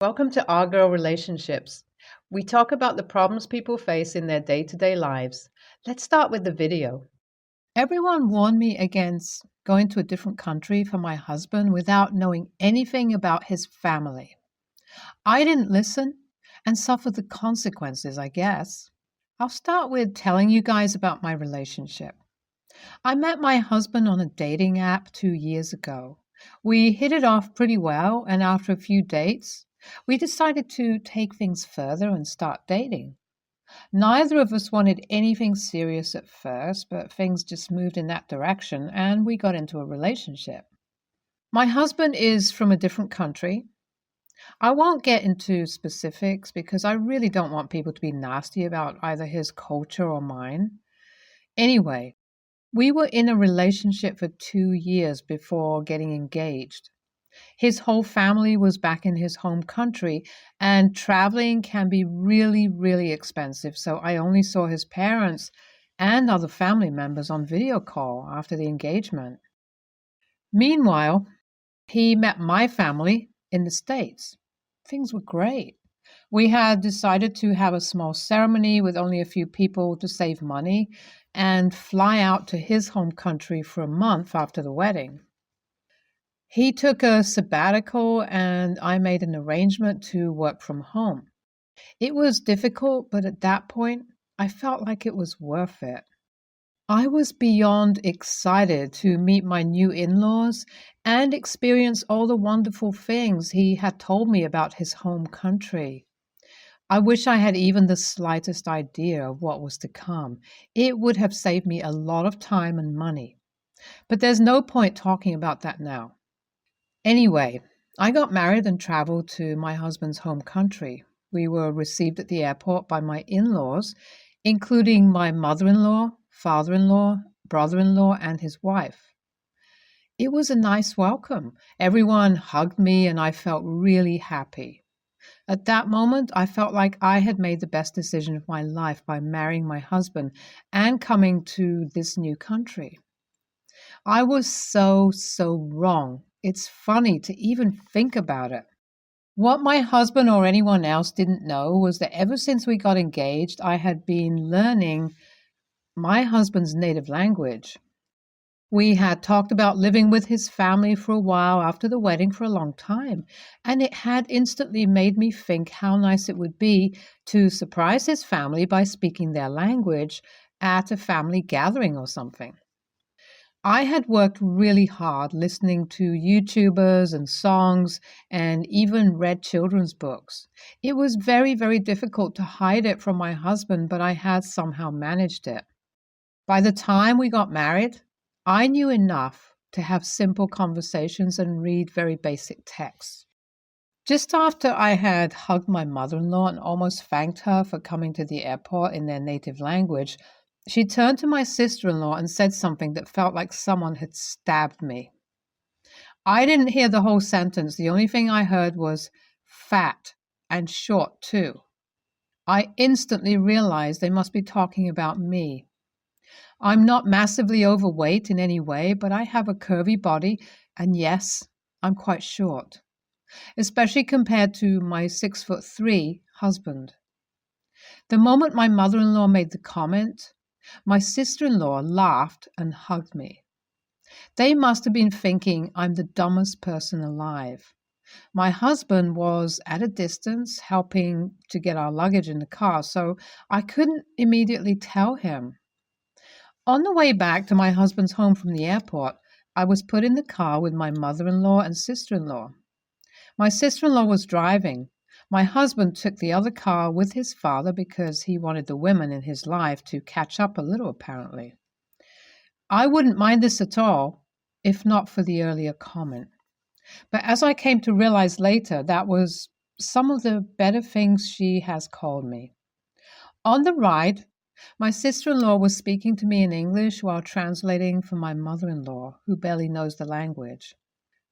Welcome to Our Girl Relationships. We talk about the problems people face in their day-to-day lives. Let's start with the video. Everyone warned me against going to a different country for my husband without knowing anything about his family. I didn't listen and suffered the consequences, I guess. I'll start with telling you guys about my relationship. I met my husband on a dating app 2 years ago. We hit it off pretty well, and after a few dates, we decided to take things further and start dating. Neither of us wanted anything serious at first, but things just moved in that direction and we got into a relationship. My husband is from a different country. I won't get into specifics because I really don't want people to be nasty about either his culture or mine. Anyway, we were in a relationship for 2 years before getting engaged. His whole family was back in his home country, and traveling can be really, really expensive. So I only saw his parents and other family members on video call after the engagement. Meanwhile, he met my family in the States. Things were great. We had decided to have a small ceremony with only a few people to save money and fly out to his home country for a month after the wedding. He took a sabbatical and I made an arrangement to work from home. It was difficult, but at that point, I felt like it was worth it. I was beyond excited to meet my new in-laws and experience all the wonderful things he had told me about his home country. I wish I had even the slightest idea of what was to come. It would have saved me a lot of time and money. But there's no point talking about that now. Anyway, I got married and traveled to my husband's home country. We were received at the airport by my in-laws, including my mother-in-law, father-in-law, brother-in-law, and his wife. It was a nice welcome. Everyone hugged me and I felt really happy. At that moment, I felt like I had made the best decision of my life by marrying my husband and coming to this new country. I was so wrong. It's funny to even think about it. What my husband or anyone else didn't know was that ever since we got engaged, I had been learning my husband's native language. We had talked about living with his family for a while after the wedding for a long time, and it had instantly made me think how nice it would be to surprise his family by speaking their language at a family gathering or something. I had worked really hard listening to YouTubers and songs and even read children's books. It was very difficult to hide it from my husband, but I had somehow managed it. By the time we got married, I knew enough to have simple conversations and read very basic texts. Just after I had hugged my mother-in-law and almost thanked her for coming to the airport in their native language, she turned to my sister-in-law and said something that felt like someone had stabbed me. I didn't hear the whole sentence. The only thing I heard was fat and short too. I instantly realized they must be talking about me. I'm not massively overweight in any way, but I have a curvy body, and yes, I'm quite short, especially compared to my 6'3" husband. The moment my mother-in-law made the comment, my sister-in-law laughed and hugged me. They must have been thinking I'm the dumbest person alive. My husband was at a distance helping to get our luggage in the car, so I couldn't immediately tell him. On the way back to my husband's home from the airport, I was put in the car with my mother-in-law and sister-in-law. My sister-in-law was driving. My husband took the other car with his father because he wanted the women in his life to catch up a little, apparently. I wouldn't mind this at all, if not for the earlier comment. But as I came to realize later, that was some of the better things she has called me. On the ride, my sister-in-law was speaking to me in English while translating for my mother-in-law, who barely knows the language.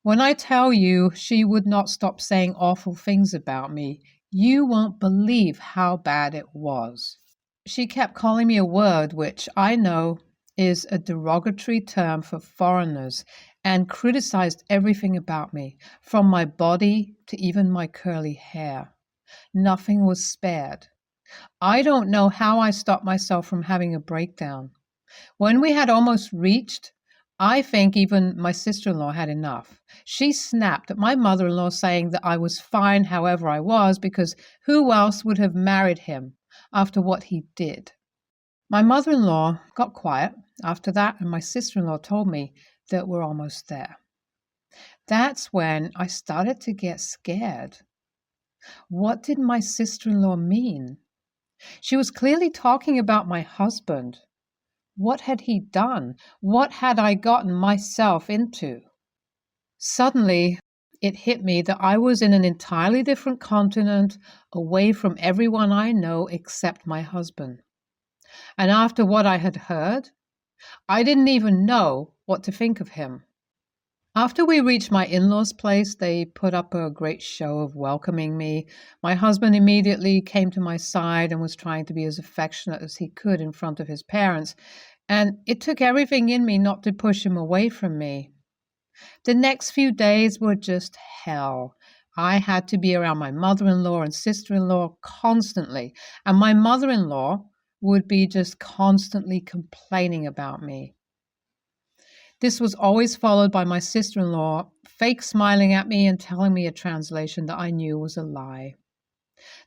When I tell you she would not stop saying awful things about me, you won't believe how bad it was. She kept calling me a word which I know is a derogatory term for foreigners, and criticized everything about me, from my body to even my curly hair. Nothing was spared. I don't know how I stopped myself from having a breakdown. When we had almost reached, I think even my sister-in-law had enough. She snapped at my mother-in-law, saying that I was fine however I was because who else would have married him after what he did? My mother-in-law got quiet after that, and my sister-in-law told me that we're almost there. That's when I started to get scared. What did my sister-in-law mean? She was clearly talking about my husband. What had he done? What had I gotten myself into? Suddenly, it hit me that I was in an entirely different continent, away from everyone I know except my husband. And after what I had heard, I didn't even know what to think of him. After we reached my in-laws' place, they put up a great show of welcoming me. My husband immediately came to my side and was trying to be as affectionate as he could in front of his parents, and it took everything in me not to push him away from me. The next few days were just hell. I had to be around my mother-in-law and sister-in-law constantly, and my mother-in-law would be just constantly complaining about me. This was always followed by my sister-in-law fake smiling at me and telling me a translation that I knew was a lie.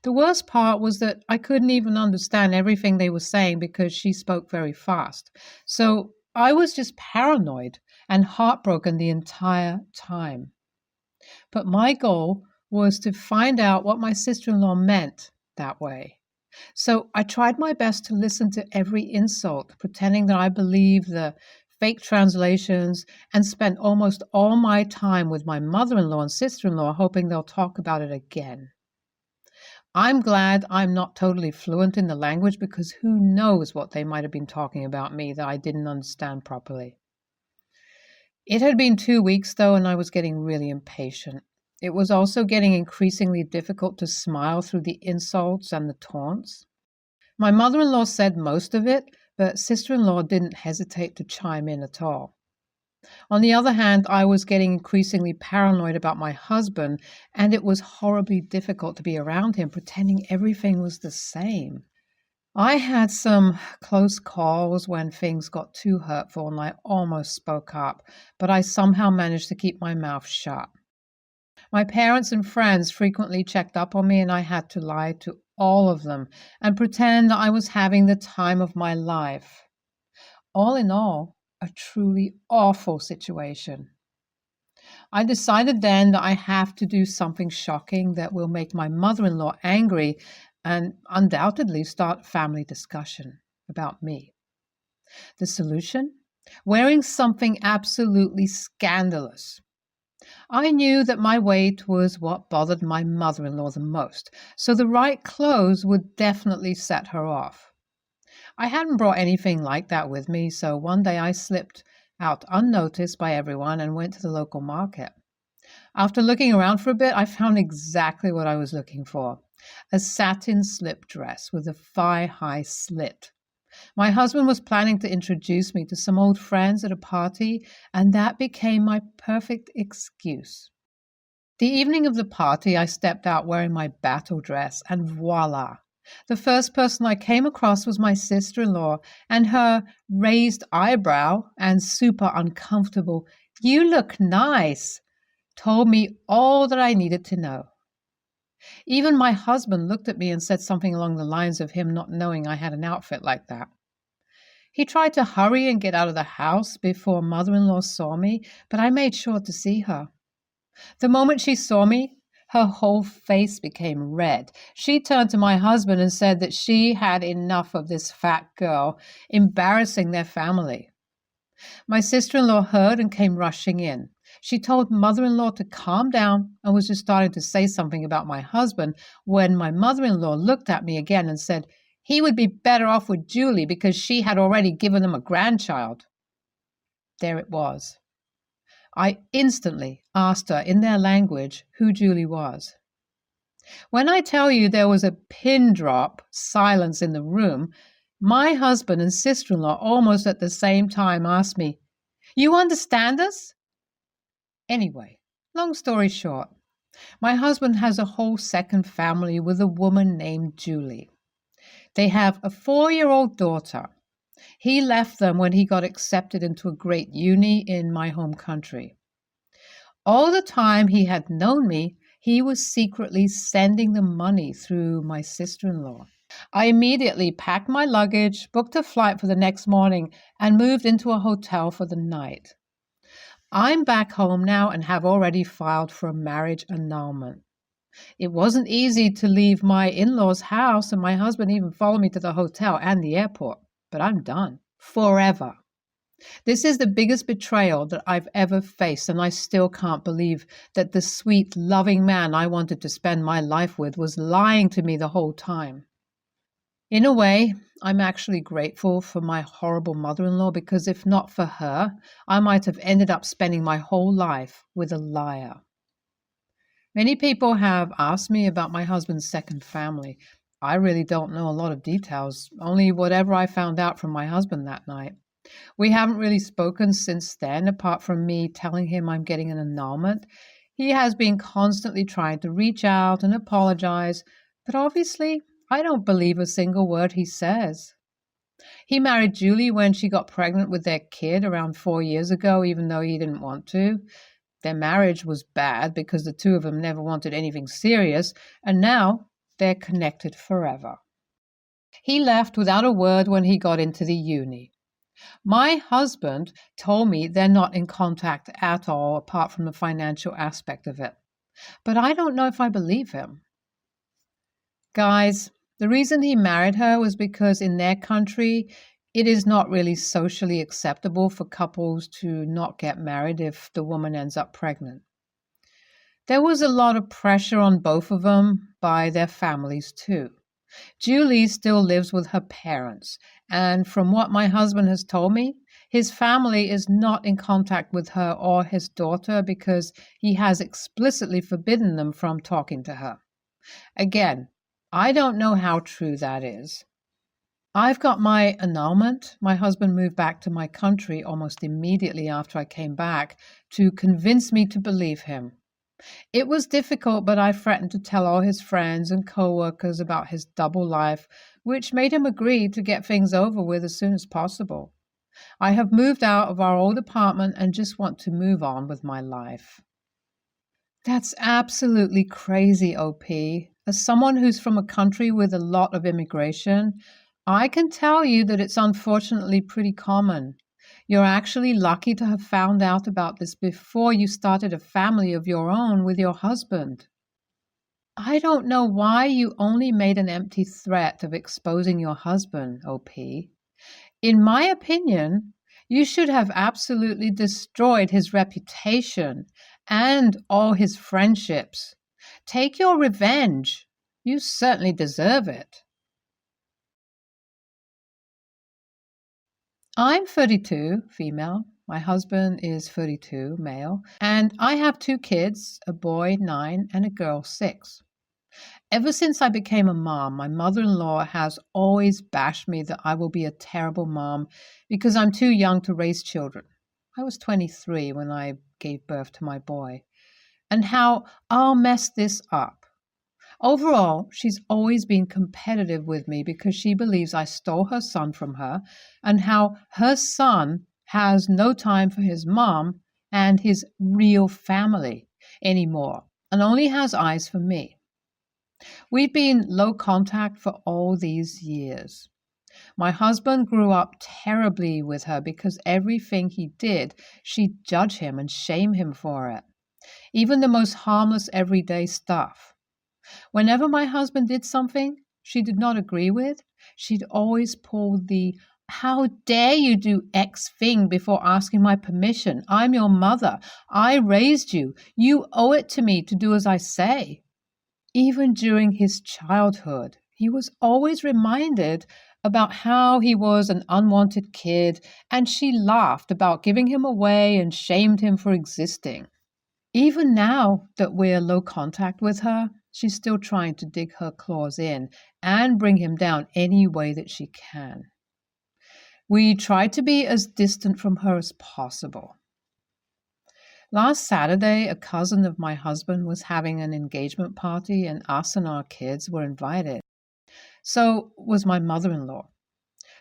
The worst part was that I couldn't even understand everything they were saying because she spoke very fast. So I was just paranoid and heartbroken the entire time. But my goal was to find out what my sister-in-law meant that way. So I tried my best to listen to every insult, pretending that I believed the fake translations, and spent almost all my time with my mother-in-law and sister-in-law hoping they'll talk about it again. I'm glad I'm not totally fluent in the language because who knows what they might have been talking about me that I didn't understand properly. It had been 2 weeks though, and I was getting really impatient. It was also getting increasingly difficult to smile through the insults and the taunts. My mother-in-law said most of it, but sister-in-law didn't hesitate to chime in at all. On the other hand, I was getting increasingly paranoid about my husband, and it was horribly difficult to be around him, pretending everything was the same. I had some close calls when things got too hurtful and I almost spoke up, but I somehow managed to keep my mouth shut. My parents and friends frequently checked up on me, and I had to lie to all of them and pretend that I was having the time of my life. All in all, a truly awful situation. I decided then that I have to do something shocking that will make my mother-in-law angry and undoubtedly start a family discussion about me. The solution? Wearing something absolutely scandalous. I knew that my weight was what bothered my mother-in-law the most, so the right clothes would definitely set her off. I hadn't brought anything like that with me, so one day I slipped out unnoticed by everyone and went to the local market. After looking around for a bit, I found exactly what I was looking for: a satin slip dress with a thigh-high slit. My husband was planning to introduce me to some old friends at a party, and that became my perfect excuse. The evening of the party, I stepped out wearing my battle dress, and voila! The first person I came across was my sister-in-law, and her raised eyebrow and super uncomfortable, "You look nice," told me all that I needed to know. Even my husband looked at me and said something along the lines of him not knowing I had an outfit like that. He tried to hurry and get out of the house before mother-in-law saw me, but I made sure to see her. The moment she saw me, her whole face became red. She turned to my husband and said that she had enough of this fat girl embarrassing their family. My sister-in-law heard and came rushing in. She told mother-in-law to calm down and was just starting to say something about my husband when my mother-in-law looked at me again and said he would be better off with Julie because she had already given him a grandchild. There it was. I instantly asked her in their language who Julie was. When I tell you there was a pin drop silence in the room, my husband and sister-in-law almost at the same time asked me, "You understand us?" Anyway, long story short, my husband has a whole second family with a woman named Julie. They have a 4-year-old daughter. He left them when he got accepted into a great uni in my home country. All the time he had known me, he was secretly sending them money through my sister-in-law. I immediately packed my luggage, booked a flight for the next morning, and moved into a hotel for the night. I'm back home now and have already filed for a marriage annulment. It wasn't easy to leave my in-laws' house, and my husband even followed me to the hotel and the airport. But I'm done. Forever. This is the biggest betrayal that I've ever faced, and I still can't believe that the sweet, loving man I wanted to spend my life with was lying to me the whole time. In a way, I'm actually grateful for my horrible mother-in-law, because if not for her, I might have ended up spending my whole life with a liar. Many people have asked me about my husband's second family. I really don't know a lot of details, only whatever I found out from my husband that night. We haven't really spoken since then, apart from me telling him I'm getting an annulment. He has been constantly trying to reach out and apologize, but obviously I don't believe a single word he says. He married Julie when she got pregnant with their kid around 4 years ago, even though he didn't want to. Their marriage was bad because the two of them never wanted anything serious, and now they're connected forever. He left without a word when he got into the uni. My husband told me they're not in contact at all, apart from the financial aspect of it. But I don't know if I believe him. Guys, the reason he married her was because in their country, it is not really socially acceptable for couples to not get married if the woman ends up pregnant. There was a lot of pressure on both of them by their families too. Julie still lives with her parents, and from what my husband has told me, his family is not in contact with her or his daughter because he has explicitly forbidden them from talking to her. Again, I don't know how true that is. I've got my annulment. My husband moved back to my country almost immediately after I came back to convince me to believe him. It was difficult, but I threatened to tell all his friends and co-workers about his double life, which made him agree to get things over with as soon as possible. I have moved out of our old apartment and just want to move on with my life. That's absolutely crazy, OP. As someone who's from a country with a lot of immigration, I can tell you that it's unfortunately pretty common. You're actually lucky to have found out about this before you started a family of your own with your husband. I don't know why you only made an empty threat of exposing your husband, OP. In my opinion, you should have absolutely destroyed his reputation and all his friendships. Take your revenge. You certainly deserve it. I'm 32, female. My husband is 32, male. And I have 2 kids, a boy 9 and a girl 6. Ever since I became a mom, my mother-in-law has always bashed me that I will be a terrible mom because I'm too young to raise children. I was 23 when I gave birth to my boy. And how I'll mess this up. Overall, she's always been competitive with me because she believes I stole her son from her, and how her son has no time for his mom and his real family anymore, and only has eyes for me. We've been low contact for all these years. My husband grew up terribly with her because everything he did, she'd judge him and shame him for it. Even the most harmless everyday stuff. Whenever my husband did something she did not agree with, she'd always pull the "How dare you do X thing before asking my permission? I'm your mother. I raised you. You owe it to me to do as I say." Even during his childhood, he was always reminded about how he was an unwanted kid, and she laughed about giving him away and shamed him for existing. Even now that we're low contact with her, she's still trying to dig her claws in and bring him down any way that she can. We try to be as distant from her as possible. Last Saturday, a cousin of my husband was having an engagement party, and us and our kids were invited. So was my mother in law.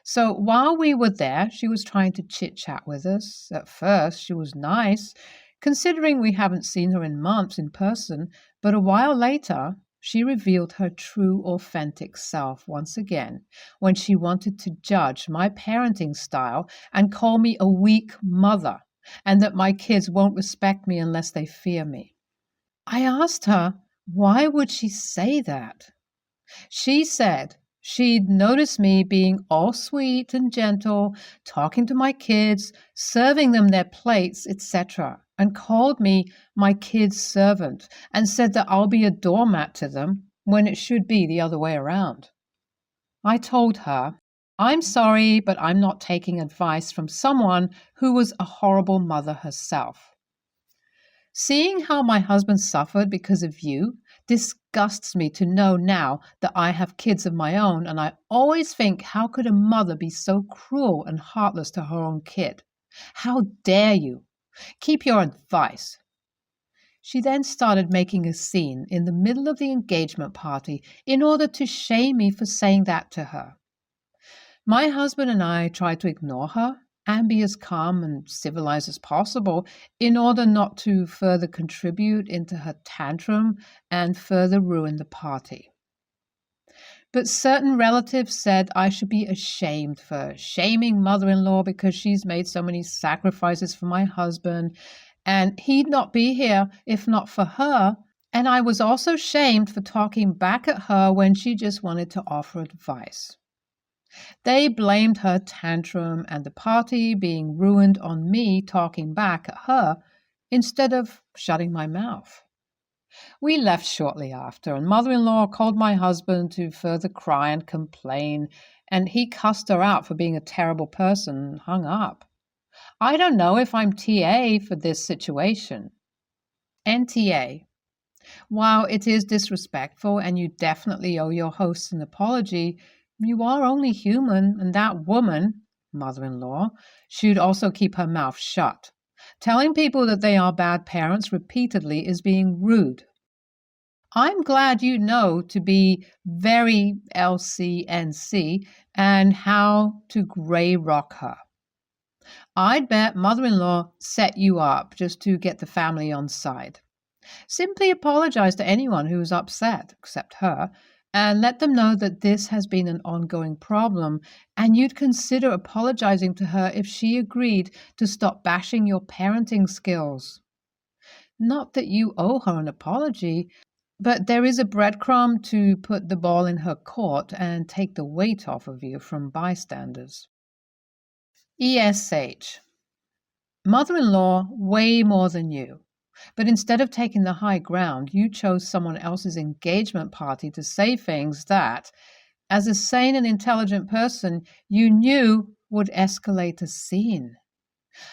So while we were there, she was trying to chit chat with us. At first, she was nice, considering we haven't seen her in months in person, but a while later, she revealed her true, authentic self once again when she wanted to judge my parenting style and call me a weak mother, and that my kids won't respect me unless they fear me. I asked her, why would she say that? She said she'd noticed me being all sweet and gentle, talking to my kids, serving them their plates, etc., and called me my kids' servant and said that I'll be a doormat to them when it should be the other way around. I told her, I'm sorry, but I'm not taking advice from someone who was a horrible mother herself. Seeing how my husband suffered because of you disgusts me to know now that I have kids of my own, and I always think, how could a mother be so cruel and heartless to her own kid? How dare you? Keep your advice. She then started making a scene in the middle of the engagement party in order to shame me for saying that to her. My husband and I tried to ignore her and be as calm and civilized as possible in order not to further contribute into her tantrum and further ruin the party. But certain relatives said I should be ashamed for shaming mother-in-law because she's made so many sacrifices for my husband, and he'd not be here if not for her. And I was also shamed for talking back at her when she just wanted to offer advice. They blamed her tantrum and the party being ruined on me talking back at her instead of shutting my mouth. We left shortly after, and mother-in-law called my husband to further cry and complain, and he cussed her out for being a terrible person and hung up. I don't know if I'm TA for this situation. NTA. While it is disrespectful and you definitely owe your hosts an apology, you are only human, and that woman, mother-in-law, should also keep her mouth shut. Telling people that they are bad parents repeatedly is being rude. I'm glad you know to be very LCNC and how to grey rock her. I'd bet mother-in-law set you up just to get the family on side. Simply apologize to anyone who is upset, except her, and let them know that this has been an ongoing problem, and you'd consider apologizing to her if she agreed to stop bashing your parenting skills. Not that you owe her an apology, but there is a breadcrumb to put the ball in her court and take the weight off of you from bystanders. ESH. Mother-in-law way more than you. But instead of taking the high ground, you chose someone else's engagement party to say things that, as a sane and intelligent person, you knew would escalate a scene.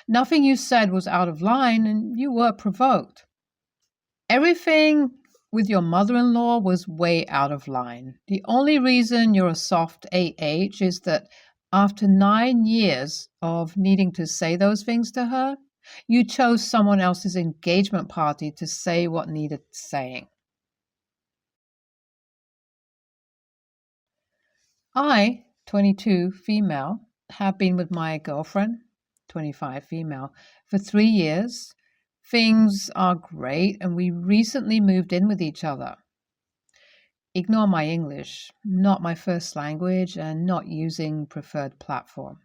Nothing you said was out of line, and you were provoked. Everything with your mother-in-law was way out of line. The only reason you're a soft AH is that after 9 years of needing to say those things to her, you chose someone else's engagement party to say what needed saying. I, 22, female, have been with my girlfriend, 25, female, for 3 years. Things are great, and we recently moved in with each other. Ignore my English, not my first language, and not using preferred platform.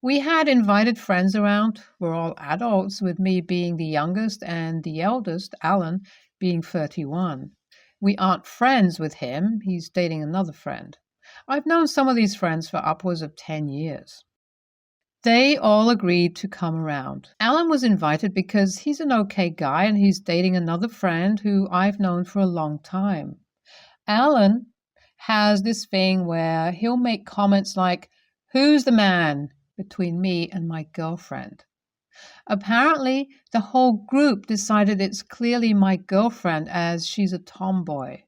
We had invited friends around. We're all adults, with me being the youngest and the eldest, Alan, being 31. We aren't friends with him. He's dating another friend. I've known some of these friends for upwards of 10 years. They all agreed to come around. Alan was invited because he's an okay guy and he's dating another friend who I've known for a long time. Alan has this thing where he'll make comments like, "Who's the man?" between me and my girlfriend. Apparently, the whole group decided it's clearly my girlfriend as she's a tomboy.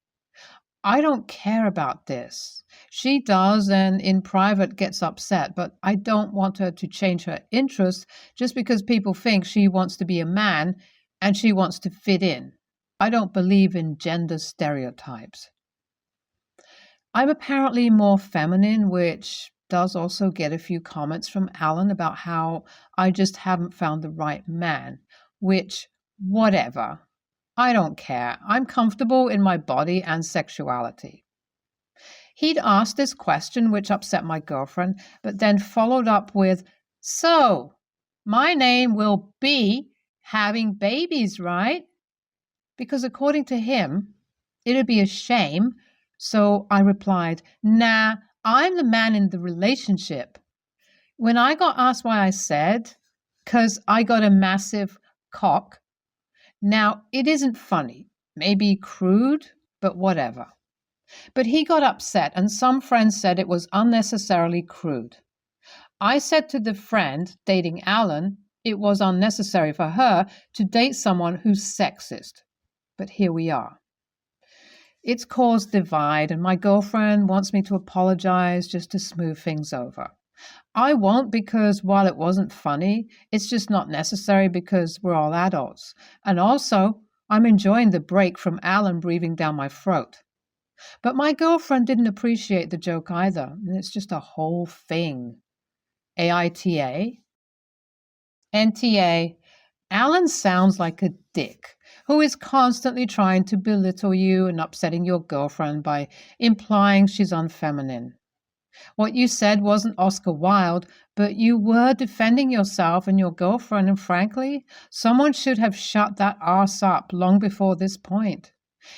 I don't care about this. She does and in private gets upset, but I don't want her to change her interests just because people think she wants to be a man and she wants to fit in. I don't believe in gender stereotypes. I'm apparently more feminine, which does also get a few comments from Alan about how I just haven't found the right man, which, whatever. I don't care. I'm comfortable in my body and sexuality. He'd asked this question, which upset my girlfriend, but then followed up with, "So, my name will be having babies, right?" Because according to him, it'd be a shame. So I replied, "Nah, I'm the man in the relationship." When I got asked why I said, "'Cause I got a massive cock." Now, it isn't funny, maybe crude, but whatever. But he got upset, and some friends said it was unnecessarily crude. I said to the friend dating Alan, it was unnecessary for her to date someone who's sexist. But here we are. It's caused divide, and my girlfriend wants me to apologize just to smooth things over. I won't because while it wasn't funny, it's just not necessary because we're all adults. And also, I'm enjoying the break from Alan breathing down my throat. But my girlfriend didn't appreciate the joke either, and it's just a whole thing. AITA? NTA. Alan sounds like a dick who is constantly trying to belittle you and upsetting your girlfriend by implying she's unfeminine. What you said wasn't Oscar Wilde, but you were defending yourself and your girlfriend, and frankly, someone should have shut that arse up long before this point.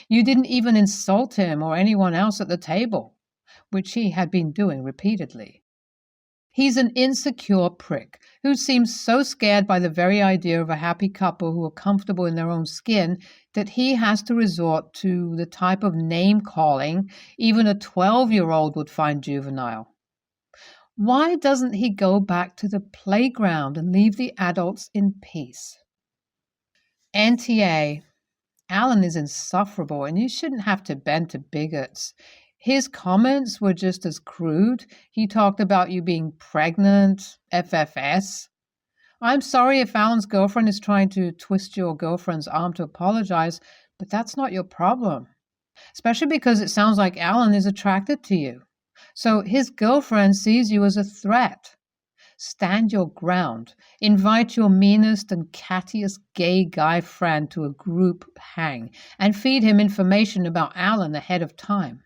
You didn't even insult him or anyone else at the table, which he had been doing repeatedly. He's an insecure prick who seems so scared by the very idea of a happy couple who are comfortable in their own skin that he has to resort to the type of name-calling even a 12-year-old would find juvenile. Why doesn't he go back to the playground and leave the adults in peace? NTA. Alan is insufferable, and you shouldn't have to bend to bigots. His comments were just as crude. He talked about you being pregnant, FFS. I'm sorry if Alan's girlfriend is trying to twist your girlfriend's arm to apologize, but that's not your problem. Especially because it sounds like Alan is attracted to you. So his girlfriend sees you as a threat. Stand your ground. Invite your meanest and cattiest gay guy friend to a group hang and feed him information about Alan ahead of time.